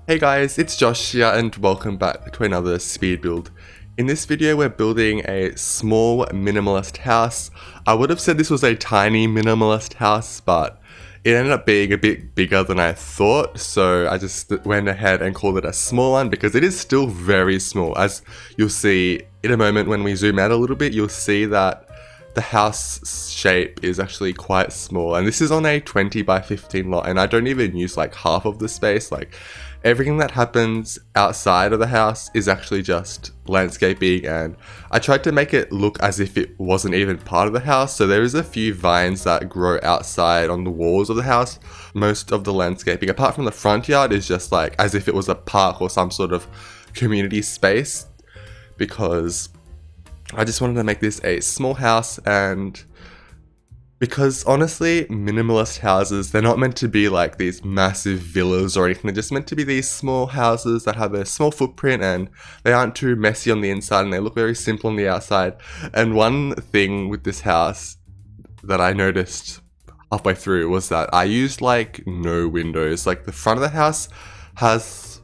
Hey guys, it's Josh here and welcome back to another speed build. In this video we're building a small minimalist house. I would have said this was a tiny minimalist house, but it ended up being a bit bigger than I thought, so I just went ahead and called it a small one because it is still very small. As you'll see in a moment when we zoom out a little bit, you'll see that the house shape is actually quite small, and this is on a 20 by 15 lot, and I don't even use like half of the space. Like everything that happens outside of the house is actually just landscaping, and I tried to make it look as if it wasn't even part of the house. So there is a few vines that grow outside on the walls of the house. Most of the landscaping, apart from the front yard, is just like as if it was a park or some sort of community space, because I just wanted to make this a small house. And because honestly, minimalist houses, they're not meant to be like these massive villas or anything. They're just meant to be these small houses that have a small footprint and they aren't too messy on the inside and they look very simple on the outside. And one thing with this house that I noticed halfway through was that I used like no windows. Like the front of the house has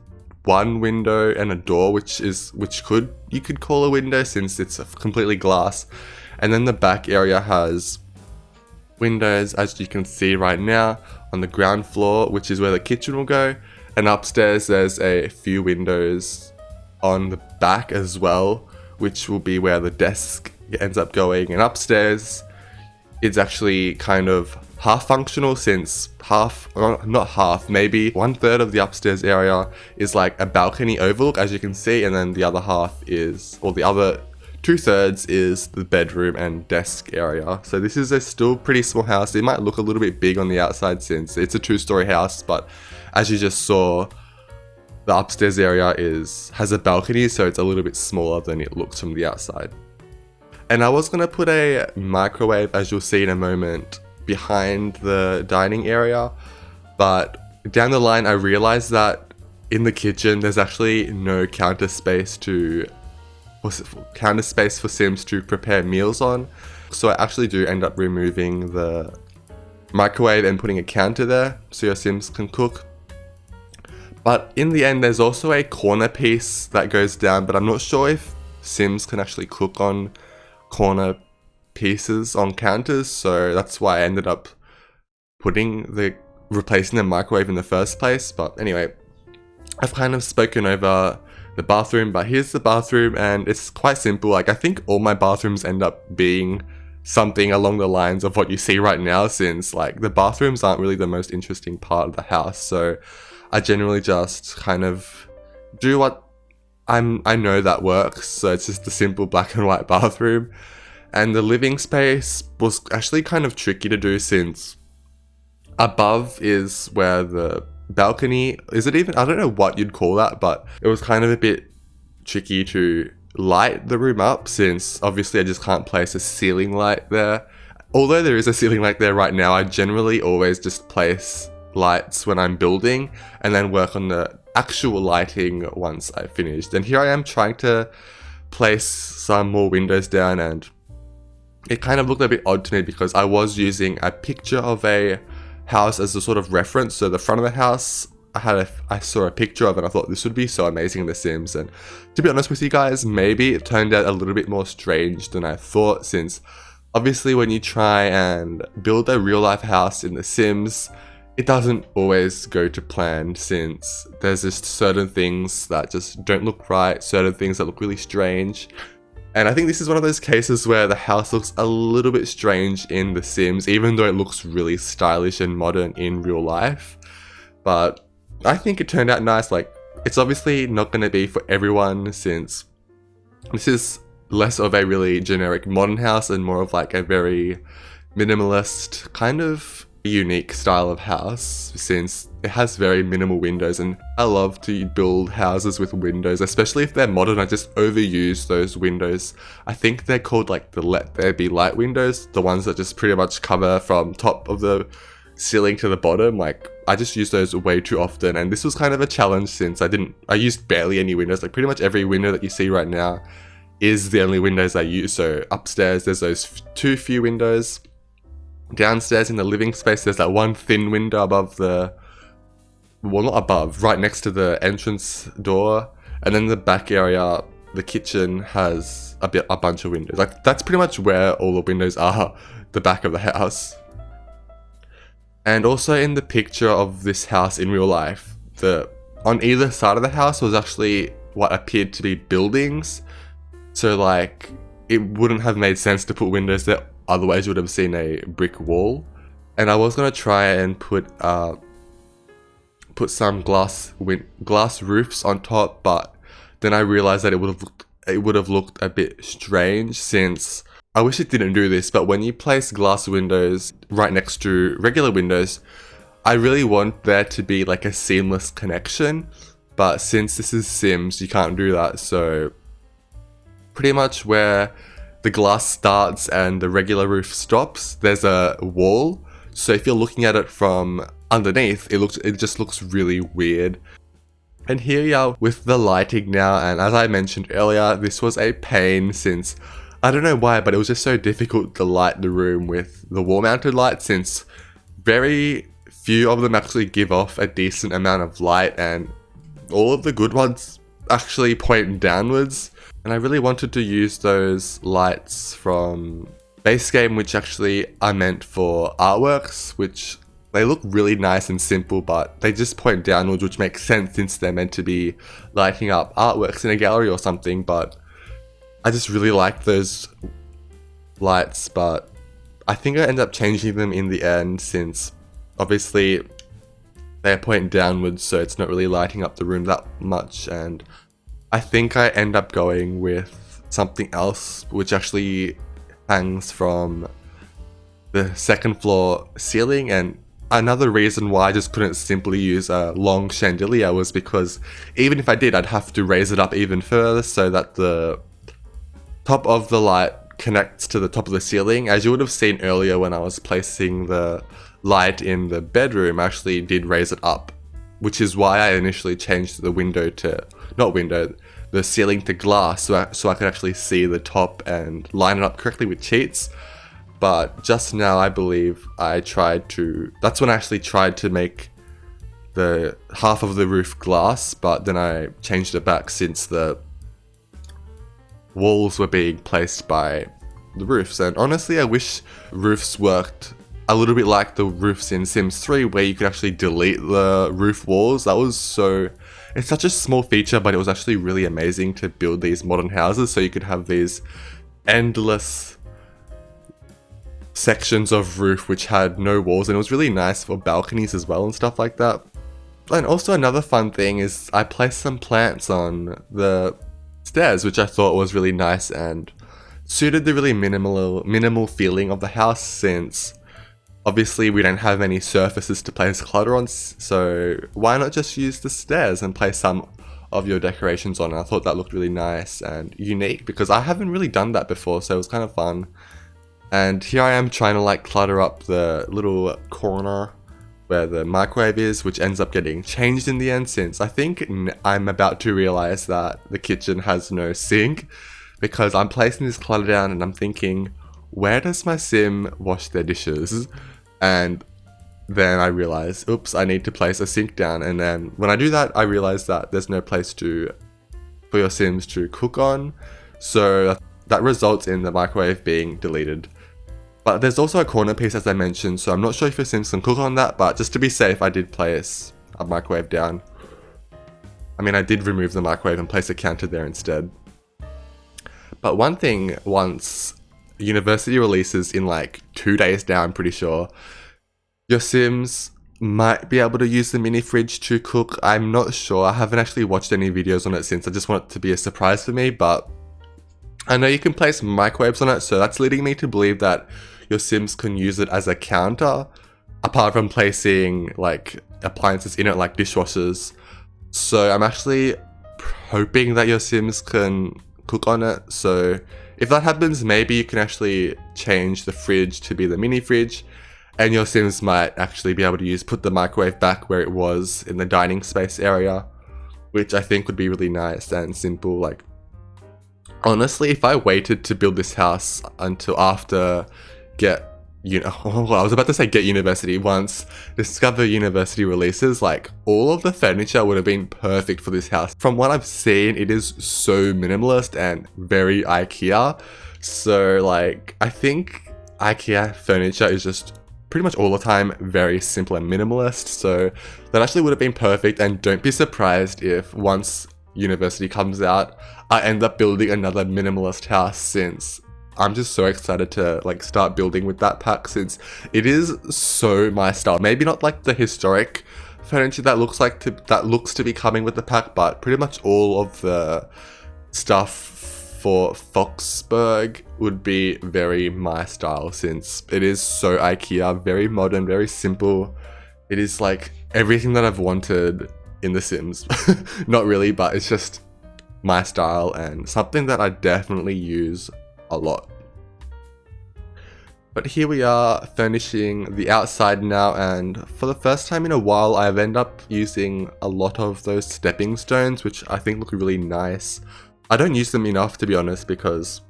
one window and a door, which you could call a window since it's completely glass. And then the back area has windows, as you can see right now, on the ground floor, which is where the kitchen will go. And upstairs there's a few windows on the back as well, which will be where the desk ends up going. And upstairs it's actually kind of half functional, since not half, maybe 1/3 of the upstairs area is like a balcony overlook, as you can see, and then the other half is, or the other 2/3 is the bedroom and desk area. So this is a still pretty small house. It might look a little bit big on the outside since it's a 2-story house, but as you just saw, the upstairs area has a balcony, so it's a little bit smaller than it looks from the outside. And I was gonna put a microwave, as you'll see in a moment, behind the dining area, but down the line I realized that in the kitchen there's actually no counter space for Sims to prepare meals on. So I actually do end up removing the microwave and putting a counter there so your Sims can cook. But in the end there's also a corner piece that goes down, but I'm not sure if Sims can actually cook on corner pieces on counters, so that's why I ended up replacing the microwave in the first place. But anyway, I've kind of spoken over the bathroom, but here's the bathroom, and it's quite simple. Like I think all my bathrooms end up being something along the lines of what you see right now, since like the bathrooms aren't really the most interesting part of the house. So I generally just kind of do what I know that works. So it's just a simple black and white bathroom. And the living space was actually kind of tricky to do, since above is where the balcony is. I don't know what you'd call that, but it was kind of a bit tricky to light the room up, since obviously I just can't place a ceiling light there. Although there is a ceiling light there right now, I generally always just place lights when I'm building and then work on the actual lighting once I've finished. And here I am trying to place some more windows down, and it kind of looked a bit odd to me because I was using a picture of a house as a sort of reference. So the front of the house, I saw a picture of it, and I thought this would be so amazing in The Sims. And to be honest with you guys, maybe it turned out a little bit more strange than I thought, since obviously when you try and build a real life house in The Sims, it doesn't always go to plan, since there's just certain things that just don't look right, certain things that look really strange. And I think this is one of those cases where the house looks a little bit strange in The Sims, even though it looks really stylish and modern in real life. But I think it turned out nice. Like, it's obviously not going to be for everyone, since this is less of a really generic modern house and more of like a very minimalist kind of unique style of house, since it has very minimal windows. And I love to build houses with windows, especially if they're modern. I just overuse those windows. I think they're called like the let there be light windows, the ones that just pretty much cover from top of the ceiling to the bottom. Like I just use those way too often, and this was kind of a challenge since I used barely any windows. Like pretty much every window that you see right now is the only windows I use. So upstairs there's those too few windows. Downstairs in the living space there's that one thin window above the well, not above, right next to the entrance door, and then the back area, the kitchen has a bunch of windows. Like, that's pretty much where all the windows are, the back of the house. And also in the picture of this house in real life, on either side of the house was actually what appeared to be buildings. So like, it wouldn't have made sense to put windows there, otherwise you would have seen a brick wall. And I was gonna try and put some glass roofs on top, but then I realized that it would have looked a bit strange, since I wish it didn't do this, but when you place glass windows right next to regular windows, I really want there to be like a seamless connection, but since this is Sims, you can't do that. So pretty much where the glass starts and the regular roof stops, there's a wall. So if you're looking at it from underneath, it just looks really weird. And here we are with the lighting now, and as I mentioned earlier, this was a pain, since I don't know why, but it was just so difficult to light the room with the wall-mounted light, since very few of them actually give off a decent amount of light, and all of the good ones actually point downwards. And I really wanted to use those lights from base game, which actually are meant for artworks, which they look really nice and simple, but they just point downwards, which makes sense since they're meant to be lighting up artworks in a gallery or something. But I just really like those lights, but I think I end up changing them in the end, since obviously they're pointing downwards, so it's not really lighting up the room that much. And I think I end up going with something else, which actually hangs from the second floor ceiling. And another reason why I just couldn't simply use a long chandelier was because even if I did, I'd have to raise it up even further so that the top of the light connects to the top of the ceiling. As you would have seen earlier when I was placing the light in the bedroom, I actually did raise it up, which is why I initially changed the ceiling to glass, so I could actually see the top and line it up correctly with cheats. But just now, I believe that's when I actually tried to make the half of the roof glass, but then I changed it back since the walls were being placed by the roofs. And honestly, I wish roofs worked a little bit like the roofs in Sims 3, where you could actually delete the roof walls. It's such a small feature, but it was actually really amazing to build these modern houses, so you could have these endless sections of roof which had no walls, and it was really nice for balconies as well and stuff like that. And also another fun thing is I placed some plants on the stairs, which I thought was really nice and suited the really minimal feeling of the house, since obviously we don't have any surfaces to place clutter on, so why not just use the stairs and place some of your decorations on. And I thought that looked really nice and unique because I haven't really done that before, so it was kind of fun. And here I am trying to like clutter up the little corner where the microwave is, which ends up getting changed in the end, since I think I'm about to realize that the kitchen has no sink, because I'm placing this clutter down and I'm thinking, where does my sim wash their dishes? And then I realize, oops, I need to place a sink down. And then when I do that, I realize that there's no place for your sims to cook on. So that results in the microwave being deleted. But there's also a corner piece, as I mentioned, so I'm not sure if your sims can cook on that, but just to be safe, I did place a microwave down. I mean, I did remove the microwave and place a counter there instead. But one thing, once University releases in like 2 days now, I'm pretty sure, your sims might be able to use the mini fridge to cook. I'm not sure. I haven't actually watched any videos on it since. I just want it to be a surprise for me, but I know you can place microwaves on it, so that's leading me to believe that your sims can use it as a counter, apart from placing like appliances in it like dishwashers. So I'm actually hoping that your sims can cook on it. So if that happens, maybe you can actually change the fridge to be the mini fridge, and your sims might actually be able to put the microwave back where it was in the dining space area, which I think would be really nice and simple. Like, honestly, if I waited to build this house until after I was about to say Get University. Once Discover University releases, like, all of the furniture would have been perfect for this house. From what I've seen, it is so minimalist and very IKEA. So, like, I think IKEA furniture is just pretty much all the time very simple and minimalist. So that actually would have been perfect, and don't be surprised if once University comes out, I end up building another minimalist house, since I'm just so excited to like start building with that pack, since it is so my style. Maybe not like the historic furniture that looks to be coming with the pack, but pretty much all of the stuff for Foxburg would be very my style, since it is so IKEA, very modern, very simple. It is like everything that I've wanted in The Sims. Not really, but it's just my style and something that I definitely use a lot. But here we are furnishing the outside now, and for the first time in a while I've ended up using a lot of those stepping stones, which I think look really nice. I don't use them enough, to be honest, because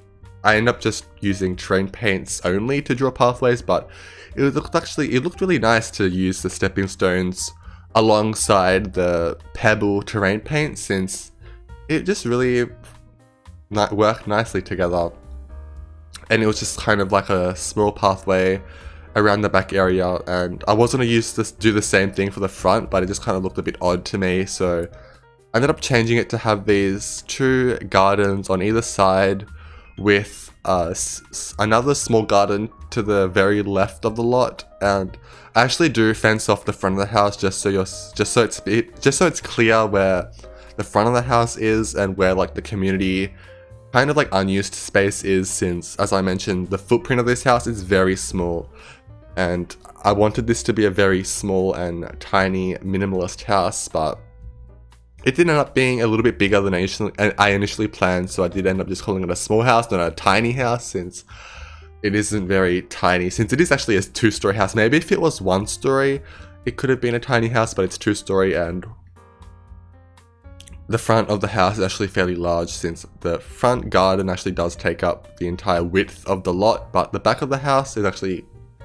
I end up just using terrain paints only to draw pathways, but it looked really nice to use the stepping stones alongside the pebble terrain paint, since it just really worked nicely together. And it was just kind of like a small pathway around the back area, and I was going to do the same thing for the front, but it just kind of looked a bit odd to me, so I ended up changing it to have these two gardens on either side, with another small garden to the very left of the lot. And I actually do fence off the front of the house just so it's clear where the front of the house is and where like the community kind of like unused space is, since, as I mentioned, the footprint of this house is very small, and I wanted this to be a very small and tiny minimalist house, but it did end up being a little bit bigger than I initially planned, so I did end up just calling it a small house, not a tiny house, since it isn't very tiny, since it is actually a 2-story house. Maybe if it was 1 story, it could have been a tiny house, but it's 2-story, and the front of the house is actually fairly large, since the front garden actually does take up the entire width of the lot, but the back of the house is actually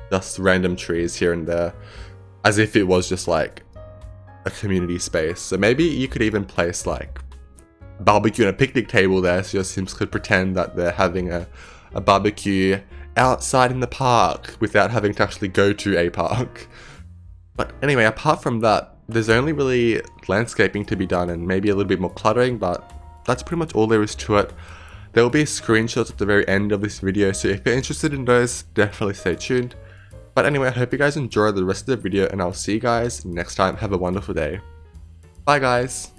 just random trees here and there, as if it was just like a community space. So maybe you could even place like a barbecue and a picnic table there, so your Sims could pretend that they're having a barbecue outside in the park without having to actually go to a park. But anyway, apart from that, there's only really landscaping to be done and maybe a little bit more cluttering, but that's pretty much all there is to it. There will be screenshots at the very end of this video, so if you're interested in those, definitely stay tuned. But anyway, I hope you guys enjoy the rest of the video, and I'll see you guys next time. Have a wonderful day. Bye guys!